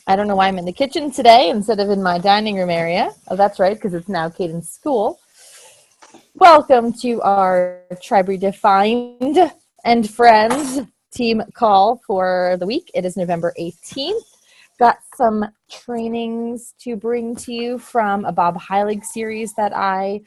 I don't know why I'm in the kitchen today instead of in my dining room area. Oh, that's right, because it's now Caden's school. Welcome to our Tribe Redefined and Friends team call for the week. It is November 18th. Got some trainings to bring to you from a Bob Heilig series that I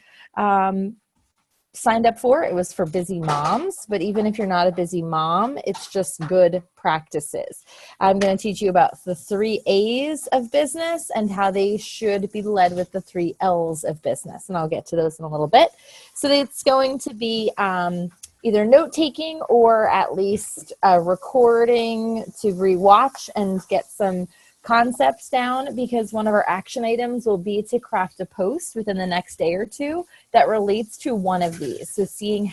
signed up for. It was for busy moms, but even if you're not a busy mom, it's just good practices. I'm going to teach you about the 3 A's of business and how they should be led with the 3 L's of business. And I'll get to those in a little bit. So it's going to be either note-taking or at least recording to rewatch and get some concepts down, because one of our action items will be to craft a post within the next day or two that relates to one of these. So seeing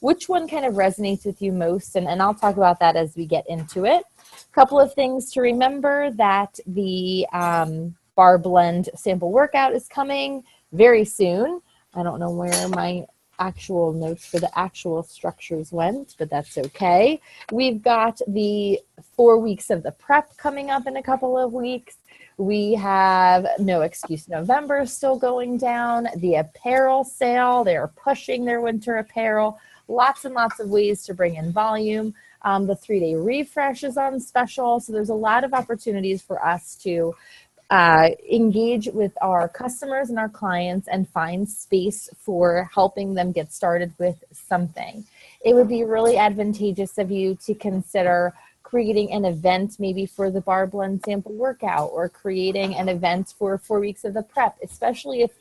which one kind of resonates with you most, and I'll talk about that as we get into it. A couple of things to remember: that the bar blend sample workout is coming very soon. I don't know where my actual notes for the actual structures went, but that's okay. We've got the 4 weeks of the prep coming up in a couple of weeks. We have No Excuse November still going down. The apparel sale, they're pushing their winter apparel. Lots and lots of ways to bring in volume. The 3-day refresh is on special. So there's a lot of opportunities for us to engage with our customers and our clients and find space for helping them get started with something. It would be really advantageous of you to consider creating an event maybe for the bar blend sample workout, or creating an event for 4 weeks of the prep, especially if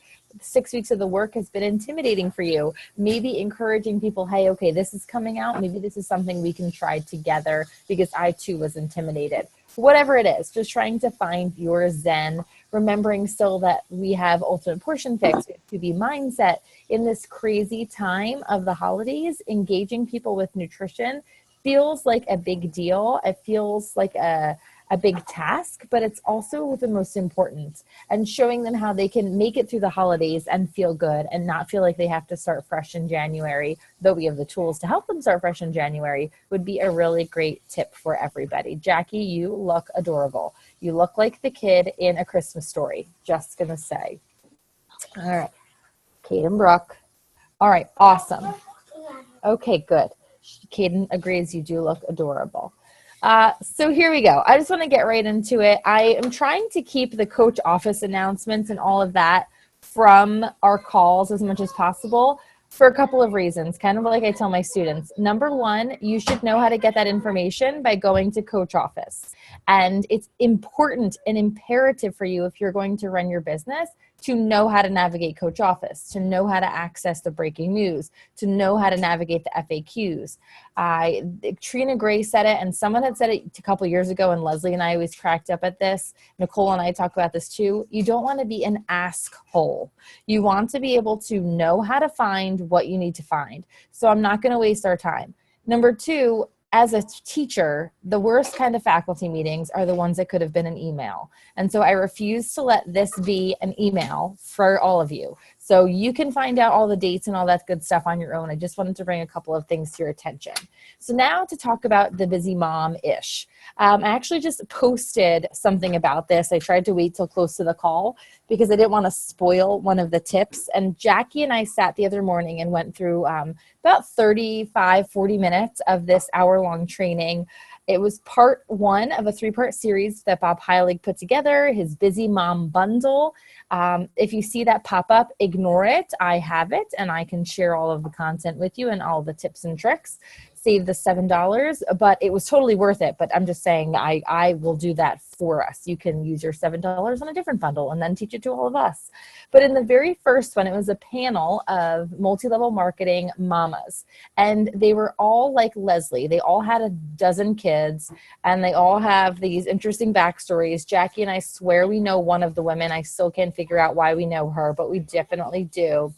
6 weeks of the work has been intimidating for you. Maybe encouraging people, hey, okay, this is coming out. Maybe this is something we can try together because I too was intimidated. Whatever it is, just trying to find your zen, remembering still that we have Ultimate Portion Fix, to be mindset in this crazy time of the holidays. Engaging people with nutrition feels like a big deal. It feels like a big task, but it's also the most important, and showing them how they can make it through the holidays and feel good and not feel like they have to start fresh in January, though we have the tools to help them start fresh in January, would be a really great tip for everybody. Jackie, you look adorable. You look like the kid in A Christmas Story, just gonna say. All right, Caden Brooke. All right, awesome. Okay, good. Caden agrees you do look adorable. So here we go. I just want to get right into it. I am trying to keep the coach office announcements and all of that from our calls as much as possible for a couple of reasons, kind of like I tell my students. Number one, you should know how to get that information by going to coach office. And it's important and imperative for you, if you're going to run your business, to know how to navigate coach office, to know how to access the breaking news, to know how to navigate the FAQs. Trina Gray said it, and someone had said it a couple years ago, and Leslie and I always cracked up at this. Nicole and I talk about this too. You don't want to be an ask hole. You want to be able to know how to find what you need to find. So I'm not going to waste our time. Number two, as a teacher, the worst kind of faculty meetings are the ones that could have been an email. And so I refuse to let this be an email for all of you. So you can find out all the dates and all that good stuff on your own. I just wanted to bring a couple of things to your attention. So now to talk about the busy mom-ish. I actually just posted something about this. I tried to wait till close to the call because I didn't want to spoil one of the tips. And Jackie and I sat the other morning and went through about 35, 40 minutes of this hour-long training. It was part 1 of a 3-part series that Bob Heilig put together, his Busy Mom Bundle. If you see that pop up, ignore it. I have it, and I can share all of the content with you and all the tips and tricks. Save the $7, but it was totally worth it. But I'm just saying I will do that for us. You can use your $7 on a different bundle and then teach it to all of us. But in the very first one, it was a panel of multi-level marketing mamas. And they were all like Leslie. They all had a dozen kids, and they all have these interesting backstories. Jackie and I swear we know one of the women. I still can't figure out why we know her, but we definitely do.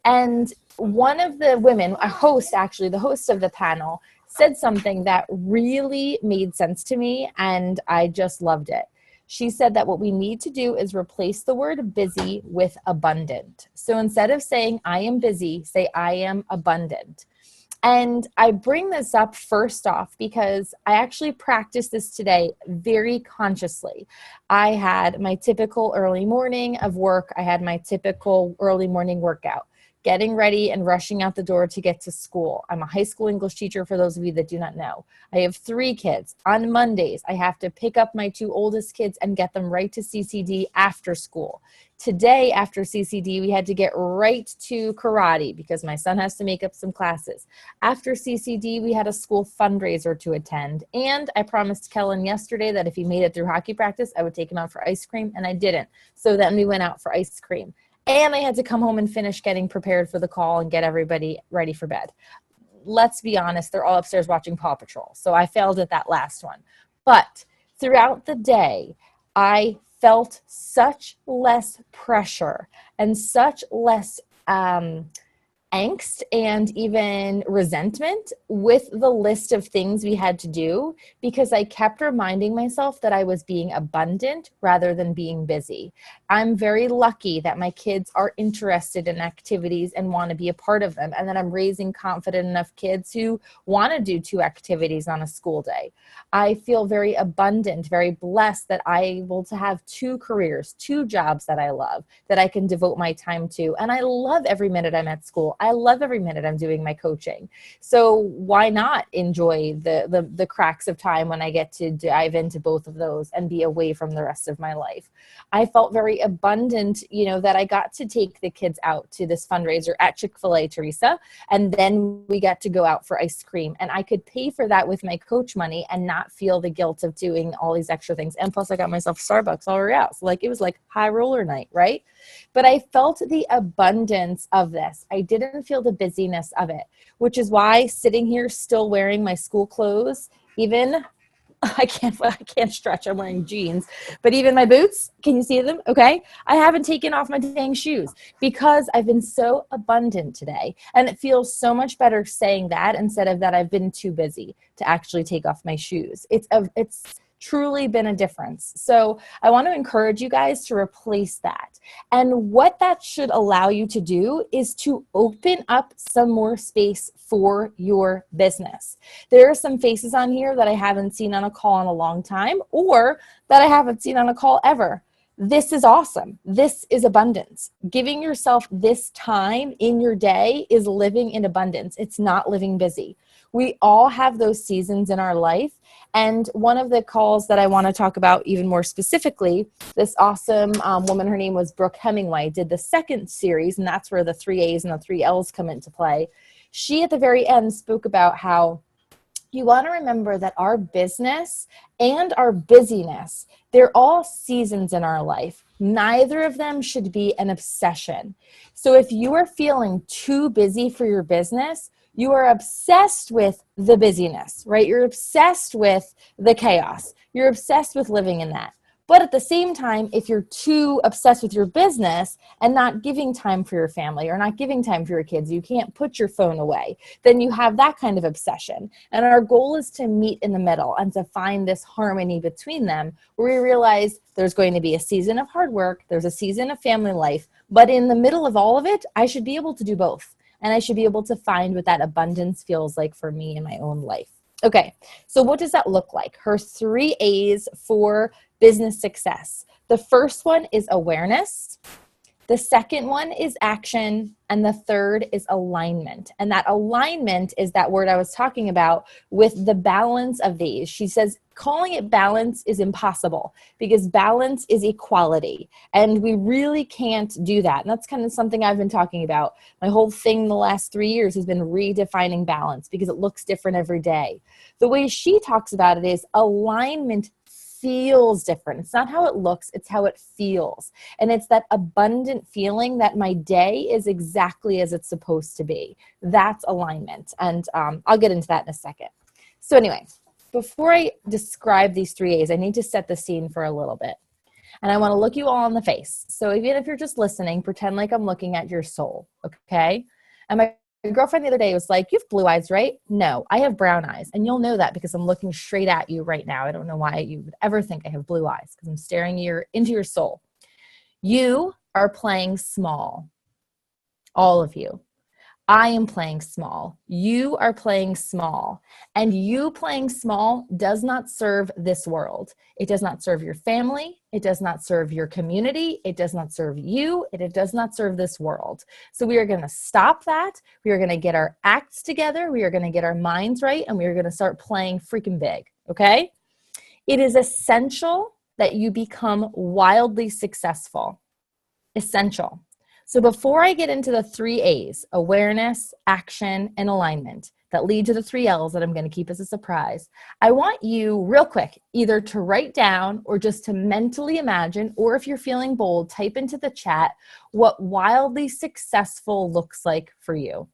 And one of the women, the host of the panel, said something that really made sense to me, and I just loved it. She said that what we need to do is replace the word busy with abundant. So instead of saying I am busy, say I am abundant. And I bring this up first off because I actually practiced this today very consciously. I had my typical early morning of work. I had my typical early morning workout, getting ready and rushing out the door to get to school. I'm a high school English teacher, for those of you that do not know. I have 3 kids. On Mondays, I have to pick up my 2 oldest kids and get them right to CCD after school. Today, after CCD, we had to get right to karate because my son has to make up some classes. After CCD, we had a school fundraiser to attend. And I promised Kellen yesterday that if he made it through hockey practice, I would take him out for ice cream, and I didn't. So then we went out for ice cream. And I had to come home and finish getting prepared for the call and get everybody ready for bed. Let's be honest, they're all upstairs watching Paw Patrol. So I failed at that last one. But throughout the day, I felt such less pressure and such less angst and even resentment with the list of things we had to do, because I kept reminding myself that I was being abundant rather than being busy. I'm very lucky that my kids are interested in activities and want to be a part of them, and that I'm raising confident enough kids who want to do 2 activities on a school day. I feel very abundant, very blessed that I'm able to have 2 careers, 2 jobs that I love, that I can devote my time to. And I love every minute I'm at school. I love every minute I'm doing my coaching. So why not enjoy the cracks of time when I get to dive into both of those and be away from the rest of my life? I felt very abundant, that I got to take the kids out to this fundraiser at Chick-fil-A, Teresa, and then we got to go out for ice cream. And I could pay for that with my coach money and not feel the guilt of doing all these extra things. And plus I got myself Starbucks while we were out. So it was like high roller night, right? But I felt the abundance of this. I didn't feel the busyness of it, which is why sitting here still wearing my school clothes, even I can't stretch. I'm wearing jeans, but even my boots, can you see them? Okay. I haven't taken off my dang shoes because I've been so abundant today. And it feels so much better saying that instead of that I've been too busy to actually take off my shoes. It's truly been a difference. So I want to encourage you guys to replace that. And what that should allow you to do is to open up some more space for your business. There are some faces on here that I haven't seen on a call in a long time, or that I haven't seen on a call ever. This is awesome. This is abundance. Giving yourself this time in your day is living in abundance. It's not living busy. We all have those seasons in our life. And one of the calls that I want to talk about even more specifically, this awesome woman, her name was Brooke Hemingway, did the second series, and that's where the 3 A's and the 3 L's come into play. She, at the very end, spoke about how you want to remember that our business and our busyness, they're all seasons in our life. Neither of them should be an obsession. So if you are feeling too busy for your business, you are obsessed with the busyness, right? You're obsessed with the chaos. You're obsessed with living in that. But at the same time, if you're too obsessed with your business and not giving time for your family or not giving time for your kids, you can't put your phone away, then you have that kind of obsession. And our goal is to meet in the middle and to find this harmony between them, where we realize there's going to be a season of hard work, there's a season of family life, but in the middle of all of it, I should be able to do both. And I should be able to find what that abundance feels like for me in my own life. Okay, so what does that look like? Her 3 A's for business success. The first one is awareness. The second one is action. And the third is alignment. And that alignment is that word I was talking about with the balance of these. She says calling it balance is impossible because balance is equality. And we really can't do that. And that's kind of something I've been talking about. My whole thing the last 3 years has been redefining balance because it looks different every day. The way she talks about it is alignment feels different. It's not how it looks, it's how it feels. And it's that abundant feeling that my day is exactly as it's supposed to be. That's alignment. And I'll get into that in a second. So anyway, before I describe these 3 A's, I need to set the scene for a little bit. And I want to look you all in the face. So even if you're just listening, pretend like I'm looking at your soul, okay? And my girlfriend the other day was like, you have blue eyes, right? No, I have brown eyes. And you'll know that because I'm looking straight at you right now. I don't know why you would ever think I have blue eyes because I'm staring into your soul. You are playing small. All of you. I am playing small. You are playing small. And you playing small does not serve this world. It does not serve your family. It does not serve your community. It does not serve you. It does not serve this world. So we are going to stop that. We are going to get our acts together. We are going to get our minds right. And we are going to start playing freaking big. Okay? It is essential that you become wildly successful. Essential. So before I get into the 3 A's, awareness, action, and alignment, that lead to the 3 L's that I'm going to keep as a surprise, I want you real quick either to write down or just to mentally imagine, or if you're feeling bold, type into the chat what wildly successful looks like for you.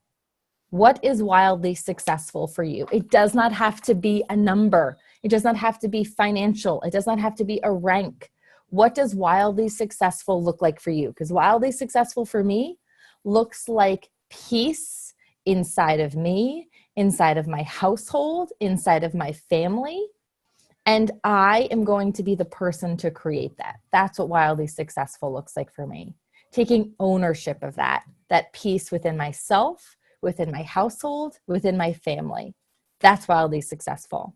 What is wildly successful for you? It does not have to be a number. It does not have to be financial. It does not have to be a rank. What does wildly successful look like for you? Because wildly successful for me looks like peace inside of me, inside of my household, inside of my family. And I am going to be the person to create that. That's what wildly successful looks like for me. Taking ownership of that peace within myself, within my household, within my family. That's wildly successful.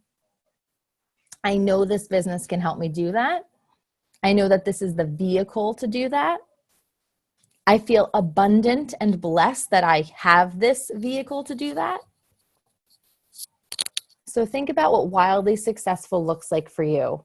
I know this business can help me do that. I know that this is the vehicle to do that. I feel abundant and blessed that I have this vehicle to do that. So think about what wildly successful looks like for you.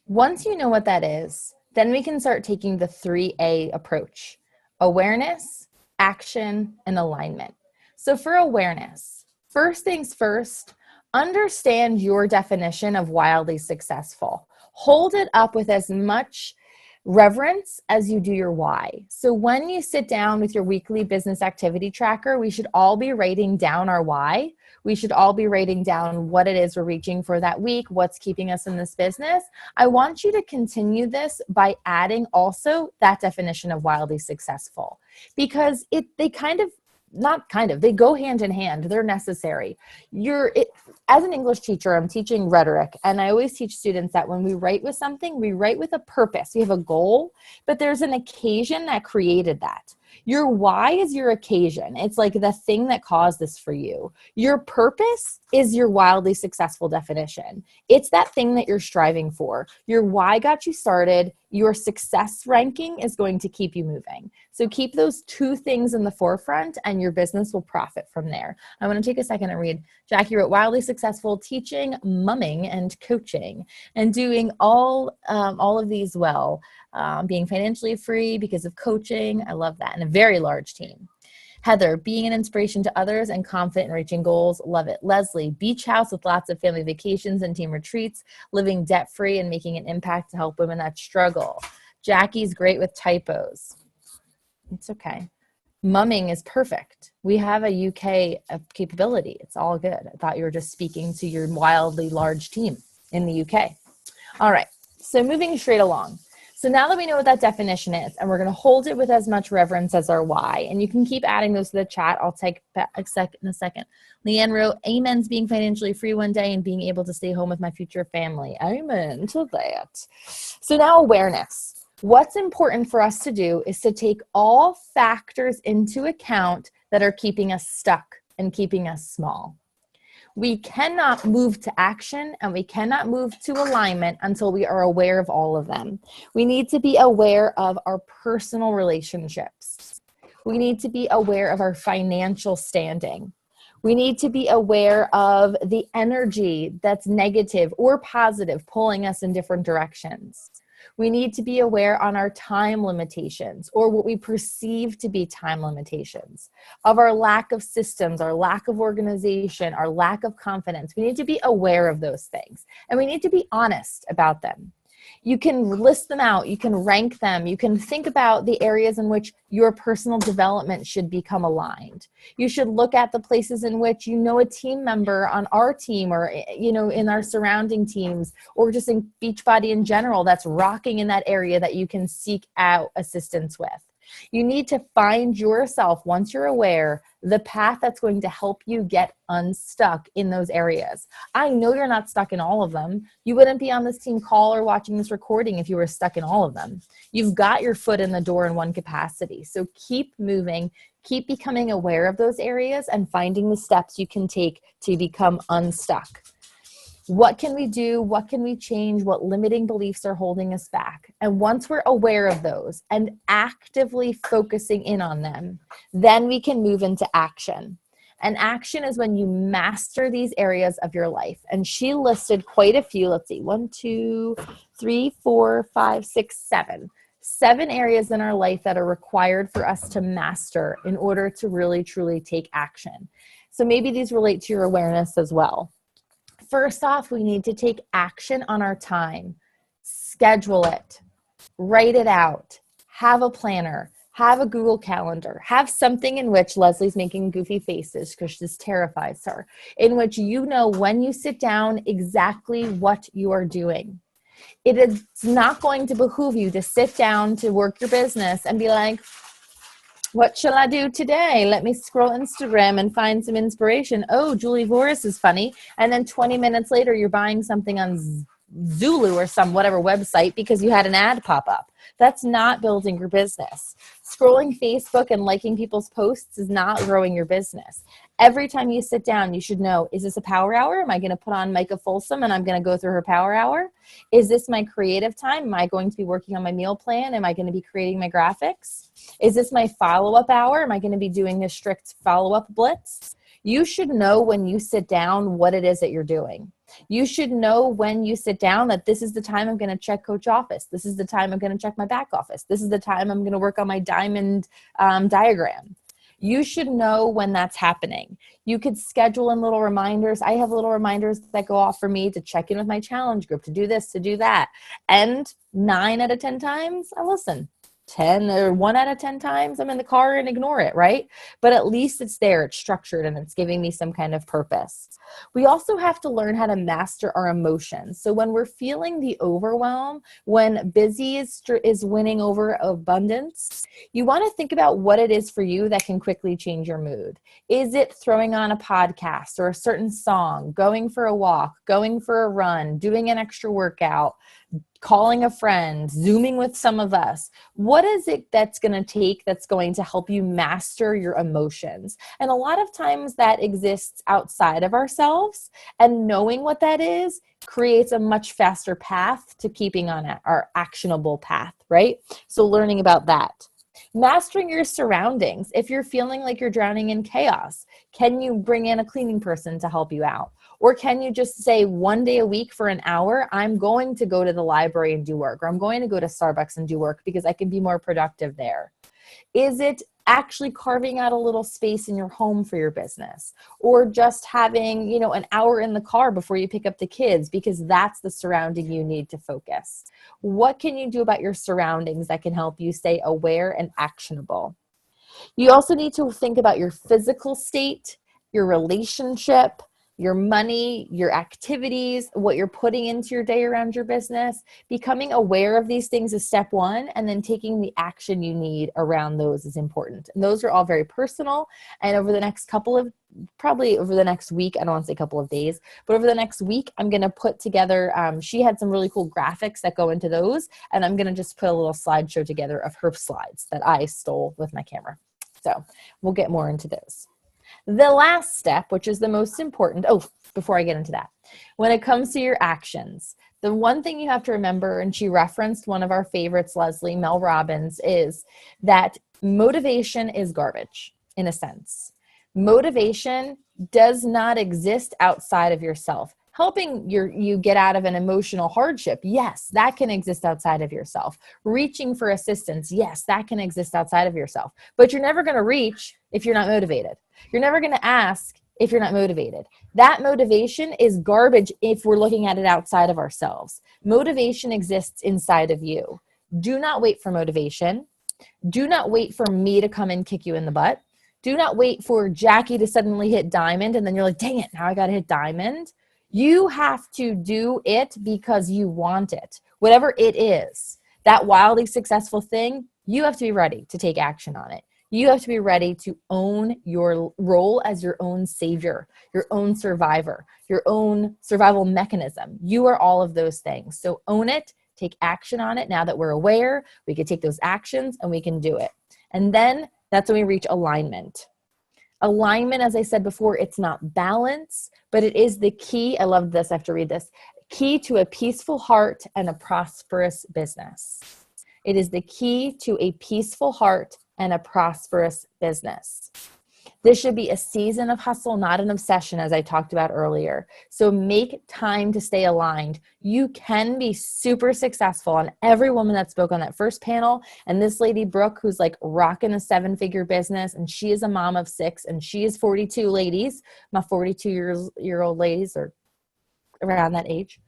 Once you know what that is, then we can start taking the 3A approach: awareness, action, and alignment. So for awareness, first things first, understand your definition of wildly successful. Hold it up with as much reverence as you do your why. So when you sit down with your weekly business activity tracker, we should all be writing down our why. We should all be writing down what it is we're reaching for that week, what's keeping us in this business. I want you to continue this by adding also that definition of wildly successful, because they they go hand in hand. They're necessary. As an English teacher, I'm teaching rhetoric, and I always teach students that when we write with something, we write with a purpose. We have a goal, but there's an occasion that created that. Your why is your occasion. It's like the thing that caused this for you. Your purpose is your wildly successful definition. It's that thing that you're striving for. Your why got you started. Your success ranking is going to keep you moving. So keep those 2 things in the forefront and your business will profit from there. I want to take a second and read. Jackie wrote, wildly successful teaching, mumming, and coaching, and doing all of these well. Being financially free because of coaching. I love that. And a very large team. Heather, being an inspiration to others and confident in reaching goals. Love it. Leslie, beach house with lots of family vacations and team retreats, living debt-free and making an impact to help women that struggle. Jackie's great with typos. It's okay. Mumming is perfect. We have a UK capability. It's all good. I thought you were just speaking to your wildly large team in the UK. All right. So moving straight along. So now that we know what that definition is, and we're going to hold it with as much reverence as our why, and you can keep adding those to the chat. I'll take a second. Leanne wrote, amen's being financially free one day and being able to stay home with my future family. Amen to that. So now awareness. What's important for us to do is to take all factors into account that are keeping us stuck and keeping us small. We cannot move to action and we cannot move to alignment until we are aware of all of them. We need to be aware of our personal relationships. We need to be aware of our financial standing. We need to be aware of the energy that's negative or positive pulling us in different directions. We need to be aware on our time limitations, or what we perceive to be time limitations, of our lack of systems, our lack of organization, our lack of confidence. We need to be aware of those things, and we need to be honest about them. You can list them out. You can rank them. You can think about the areas in which your personal development should become aligned. You should look at the places in which a team member on our team, or in our surrounding teams, or just in Beachbody in general, that's rocking in that area that you can seek out assistance with. You need to find yourself, once you're aware, the path that's going to help you get unstuck in those areas. I know you're not stuck in all of them. You wouldn't be on this team call or watching this recording if you were stuck in all of them. You've got your foot in the door in one capacity. So keep moving, keep becoming aware of those areas and finding the steps you can take to become unstuck. What can we do? What can we change? What limiting beliefs are holding us back? And once we're aware of those and actively focusing in on them, then we can move into action. And action is when you master these areas of your life. And she listed quite a few. Let's see, 1, 2, 3, 4, 5, 6, 7. 7 areas in our life that are required for us to master in order to really, truly take action. So maybe these relate to your awareness as well. First off, we need to take action on our time. Schedule it. Write it out. Have a planner. Have a Google Calendar. Have something in which Leslie's making goofy faces because this terrifies her, in which you know when you sit down exactly what you are doing. It is not going to behoove you to sit down to work your business and be like, what shall I do today? Let me scroll Instagram and find some inspiration. Oh, Julie Voris is funny. And then 20 minutes later, you're buying something on Zulu or some whatever website because you had an ad pop up. That's not building your business. Scrolling Facebook and liking people's posts is not growing your business. Every time you sit down, you should know, is this a power hour? Am I going to put on Micah Folsom and I'm going to go through her power hour? Is this my creative time? Am I going to be working on my meal plan? Am I going to be creating my graphics? Is this my follow-up hour? Am I going to be doing a strict follow-up blitz? You should know when you sit down what it is that you're doing. You should know when you sit down that this is the time I'm going to check Coach Office. This is the time I'm going to check my back office. This is the time I'm going to work on my diamond diagram. You should know when that's happening. You could schedule in little reminders. I have little reminders that go off for me to check in with my challenge group, to do this, to do that. And 9 out of 10 times, I listen. 10 or 1 out of 10 times I'm in the car and ignore it, right? But at least it's there, it's structured, and it's giving me some kind of purpose. We also have to learn how to master our emotions. So when we're feeling the overwhelm, when busy is winning over abundance, you want to think about what it is for you that can quickly change your mood. Is it throwing on a podcast or a certain song, going for a walk, going for a run, doing an extra workout, calling a friend, Zooming with some of us? What is it that's going to take that's going to help you master your emotions? And a lot of times that exists outside of ourselves, and knowing what that is creates a much faster path to keeping on our actionable path, right? So learning about that. Mastering your surroundings. If you're feeling like you're drowning in chaos, can you bring in a cleaning person to help you out? Or can you just say 1 day a week for an hour, I'm going to go to the library and do work, or I'm going to go to Starbucks and do work because I can be more productive there? Is it actually carving out a little space in your home for your business, or just having, an hour in the car before you pick up the kids because that's the surrounding you need to focus? What can you do about your surroundings that can help you stay aware and actionable? You also need to think about your physical state, your relationship, your money, your activities, what you're putting into your day around your business. Becoming aware of these things is step 1, and then taking the action you need around those is important. And those are all very personal. And over the next probably over the next week, I don't want to say a couple of days, but over the next week, I'm going to put together, she had some really cool graphics that go into those, and I'm going to just put a little slideshow together of her slides that I stole with my camera. So we'll get more into those. The last step, which is the most important, before I get into that, when it comes to your actions, the one thing you have to remember, and she referenced one of our favorites, Leslie, Mel Robbins, is that motivation is garbage, in a sense. Motivation does not exist outside of yourself. Helping you get out of an emotional hardship, yes, that can exist outside of yourself. Reaching for assistance, yes, that can exist outside of yourself. But you're never going to reach if you're not motivated. You're never going to ask if you're not motivated. That motivation is garbage if we're looking at it outside of ourselves. Motivation exists inside of you. Do not wait for motivation. Do not wait for me to come and kick you in the butt. Do not wait for Jackie to suddenly hit diamond and then you're like, dang it, now I got to hit diamond. You have to do it because you want it. Whatever it is, that wildly successful thing, You have to be ready to take action on it. You have to be ready to own your role as your own savior, your own survivor, your own survival mechanism. You are all of those things. So own it, take action on it. Now that we're aware, we can take those actions and we can do it. And then that's when we reach alignment. Alignment, as I said before, it's not balance, but it is the key. I love this. I have to read this. Key to a peaceful heart and a prosperous business. It is the key to a peaceful heart and a prosperous business. This should be a season of hustle, not an obsession, as I talked about earlier. So make time to stay aligned. You can be super successful. And every woman that spoke on that first panel, and this lady, Brooke, who's like rocking a 7-figure business, and she is a mom of 6, and she is 42, ladies. My 42-year-old ladies are around that age.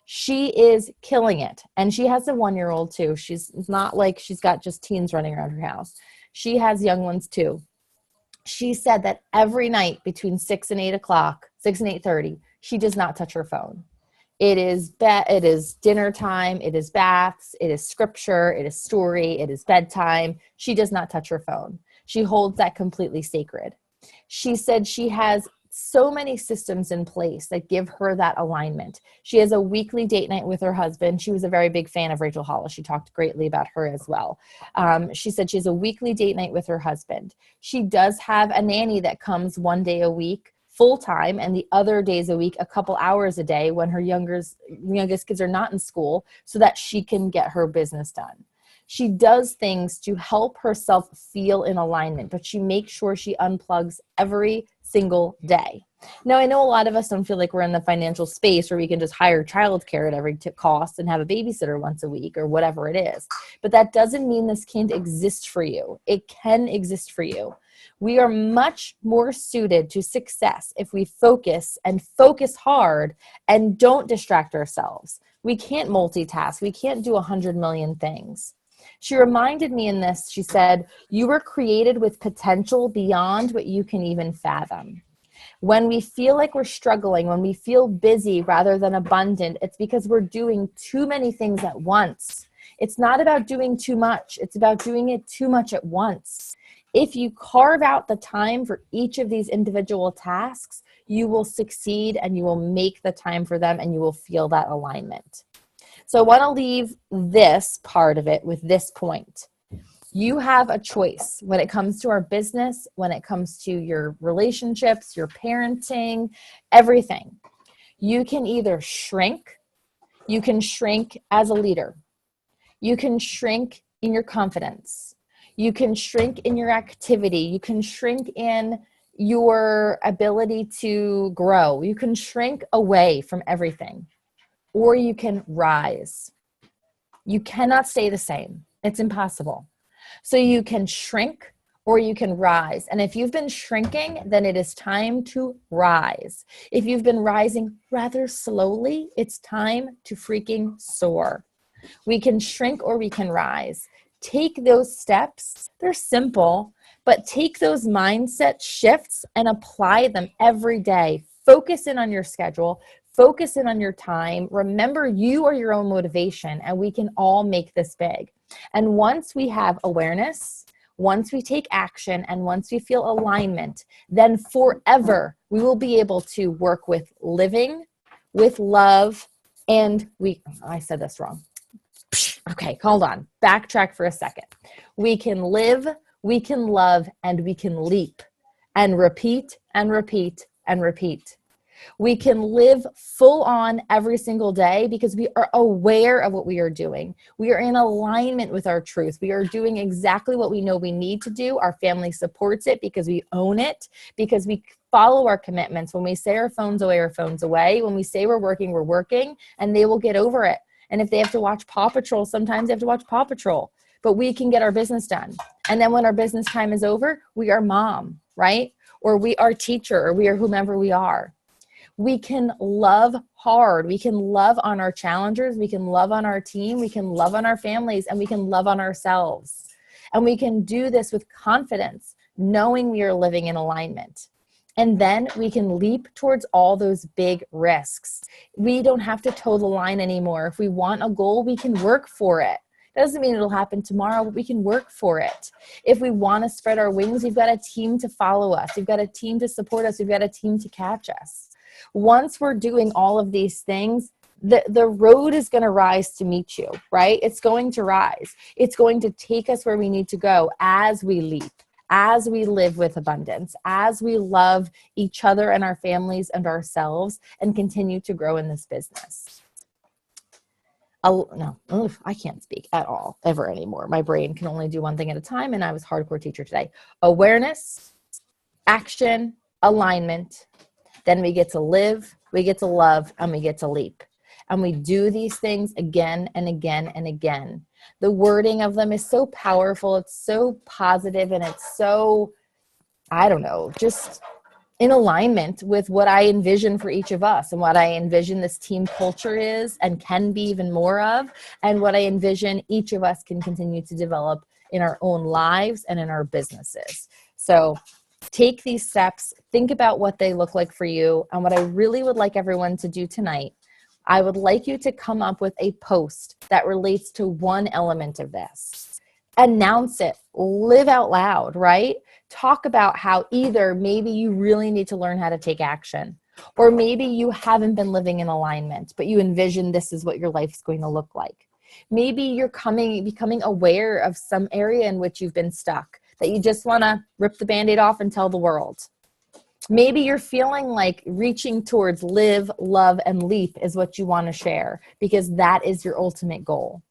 She is killing it. And she has a 1-year-old too. She's not like she's got just teens running around her house. She has young ones too. She said that every night between 6 and 8 o'clock, 6 and 8:30, she does not touch her phone. It is dinner time, it is baths, it is scripture, it is story, it is bedtime. She does not touch her phone. She holds that completely sacred. She said she has so many systems in place that give her that alignment. She has a weekly date night with her husband. She was a very big fan of Rachel Hollis. She talked greatly about her as well. She said she has a weekly date night with her husband. She does have a nanny that comes 1 day a week full time, and the other days a week, a couple hours a day when her youngest kids are not in school, so that she can get her business done. She does things to help herself feel in alignment, but she makes sure she unplugs every single day. Now, I know a lot of us don't feel like we're in the financial space where we can just hire childcare at every cost and have a babysitter once a week or whatever it is. But that doesn't mean this can't exist for you. It can exist for you. We are much more suited to success if we focus hard and don't distract ourselves. We can't multitask. We can't do 100 million things. She reminded me in this, she said, you were created with potential beyond what you can even fathom. When we feel like we're struggling, when we feel busy rather than abundant, it's because we're doing too many things at once. It's not about doing too much. It's about doing it too much at once. If you carve out the time for each of these individual tasks, you will succeed and you will make the time for them and you will feel that alignment. So I want to leave this part of it with this point. You have a choice when it comes to our business, when it comes to your relationships, your parenting, everything. You can either shrink. You can shrink as a leader. You can shrink in your confidence. You can shrink in your activity. You can shrink in your ability to grow. You can shrink away from everything. Or you can rise. You cannot stay the same. It's impossible. So you can shrink or you can rise. And if you've been shrinking, then it is time to rise. If you've been rising rather slowly, it's time to freaking soar. We can shrink or we can rise. Take those steps. They're simple, but take those mindset shifts and apply them every day. Focus in on your schedule. Focus in on your time. Remember, you are your own motivation, and we can all make this big. And once we have awareness, once we take action, and once we feel alignment, then forever we will be able to work with living, with love, and I said this wrong. Okay, hold on. Backtrack for a second. We can live, we can love, and we can leap, and repeat, and repeat, and repeat. We can live full on every single day because we are aware of what we are doing. We are in alignment with our truth. We are doing exactly what we know we need to do. Our family supports it because we own it, because we follow our commitments. When we say our phones away, our phones away. When we say we're working, and they will get over it. And if they have to watch Paw Patrol, sometimes they have to watch Paw Patrol. But we can get our business done. And then when our business time is over, we are mom, right? Or we are teacher, or we are whomever we are. We can love hard. We can love on our challengers. We can love on our team. We can love on our families, and we can love on ourselves. And we can do this with confidence, knowing we are living in alignment. And then we can leap towards all those big risks. We don't have to toe the line anymore. If we want a goal, we can work for it. Doesn't mean it'll happen tomorrow, but we can work for it. If we want to spread our wings, we've got a team to follow us. We've got a team to support us. We've got a team to catch us. Once we're doing all of these things, the road is going to rise to meet you, right? It's going to rise. It's going to take us where we need to go as we leap, as we live with abundance, as we love each other and our families and ourselves and continue to grow in this business. I can't speak at all ever anymore. My brain can only do one thing at a time, and I was a hardcore teacher today. Awareness, action, alignment. Then we get to live, we get to love, and we get to leap. And we do these things again and again and again. The wording of them is so powerful. It's so positive, and it's so, I don't know, just in alignment with what I envision for each of us and what I envision this team culture is and can be even more of, and what I envision each of us can continue to develop in our own lives and in our businesses. So take these steps, think about what they look like for you. And what I really would like everyone to do tonight, I would like you to come up with a post that relates to one element of this. Announce it, live out loud, right? Talk about how either maybe you really need to learn how to take action, or maybe you haven't been living in alignment, but you envision this is what your life is going to look like. Maybe you're becoming aware of some area in which you've been stuck that you just want to rip the Band-Aid off and tell the world. Maybe you're feeling like reaching towards live, love, and leap is what you want to share because that is your ultimate goal.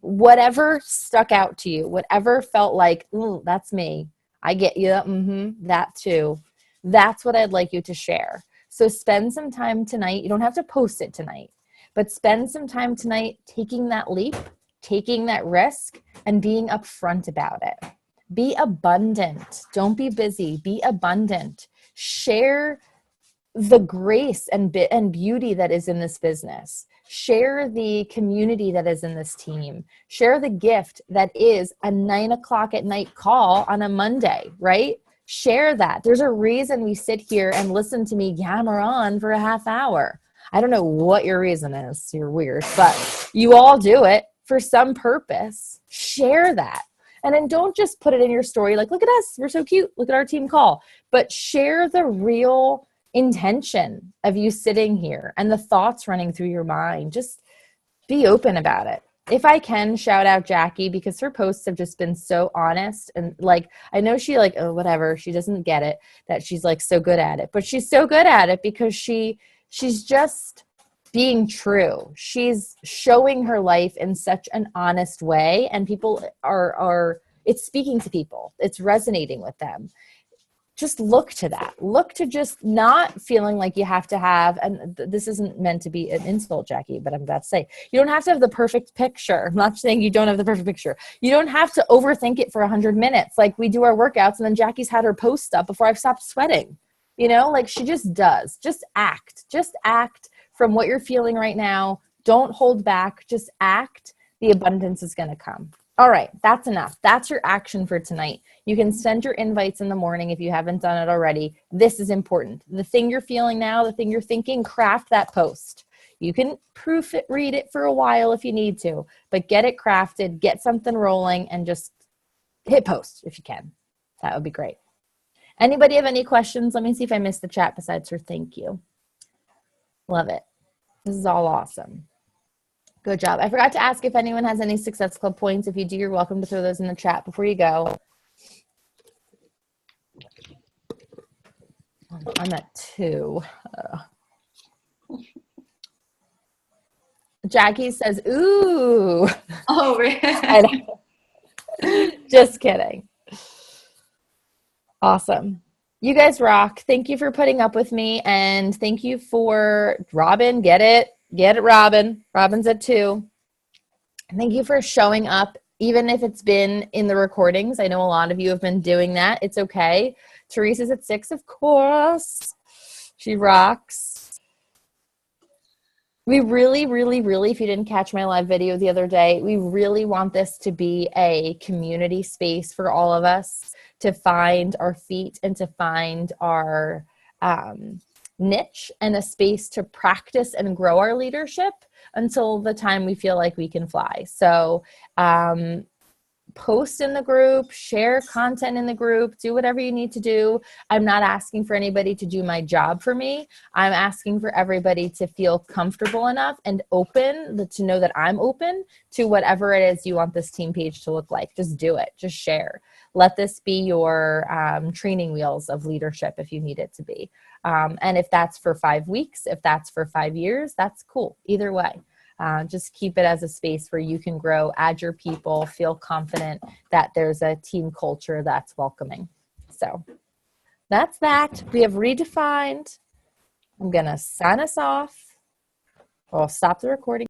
Whatever stuck out to you, whatever felt like, ooh, that's me. I get you. That too. That's what I'd like you to share. So spend some time tonight. You don't have to post it tonight, but spend some time tonight taking that leap, taking that risk, and being upfront about it. Be abundant. Don't be busy. Be abundant. Share the grace and beauty that is in this business. Share the community that is in this team. Share the gift that is a 9:00 at night call on a Monday, right? Share that. There's a reason we sit here and listen to me yammer on for a half hour. I don't know what your reason is. You're weird, but you all do it for some purpose. Share that. And then don't just put it in your story like, look at us, we're so cute, look at our team call. But share the real intention of you sitting here and the thoughts running through your mind. Just be open about it. If I can shout out Jackie, because her posts have just been so honest, and like, I know she like, oh, whatever, she doesn't get it, that she's like so good at it, but she's so good at it because she's just being true. She's showing her life in such an honest way, and people are it's speaking to people. It's resonating with them. Just look to that. Look to just not feeling like you have to have, and this isn't meant to be an insult, Jackie, but I'm about to say, you don't have to have the perfect picture. I'm not saying you don't have the perfect picture. You don't have to overthink it for 100 minutes. Like we do our workouts, and then Jackie's had her post up before I've stopped sweating. You know, like she just does. Just act. Just act from what you're feeling right now. Don't hold back. Just act. The abundance is going to come. All right, that's enough. That's your action for tonight. You can send your invites in the morning if you haven't done it already. This is important. The thing you're feeling now, the thing you're thinking, craft that post. You can proof it, read it for a while if you need to, but get it crafted, get something rolling, and just hit post if you can. That would be great. Anybody have any questions? Let me see if I missed the chat besides her thank you. Love it. This is all awesome. Good job. I forgot to ask if anyone has any Success Club points. If you do, you're welcome to throw those in the chat before you go. I'm at 2. Jackie says, ooh. Oh, really? Just kidding. Awesome. You guys rock. Thank you for putting up with me. And thank you for Robin. Get it, Robin. Robin's at 2. Thank you for showing up, even if it's been in the recordings. I know a lot of you have been doing that. It's okay. Teresa's at 6, of course. She rocks. We really, really, really, if you didn't catch my live video the other day, we really want this to be a community space for all of us to find our feet and to find our niche, and a space to practice and grow our leadership. until the time we feel like we can fly. So, post in the group, share content in the group, do whatever you need to do. I'm not asking for anybody to do my job for me. I'm asking for everybody to feel comfortable enough and open to know that I'm open to whatever it is you want this team page to look like. Just do it. Just share. Let this be your training wheels of leadership if you need it to be. And if that's for 5 weeks, if that's for 5 years, that's cool. Either way. Just keep it as a space where you can grow, add your people, feel confident that there's a team culture that's welcoming. So that's that. We have redefined. I'm going to sign us off. I'll stop the recording.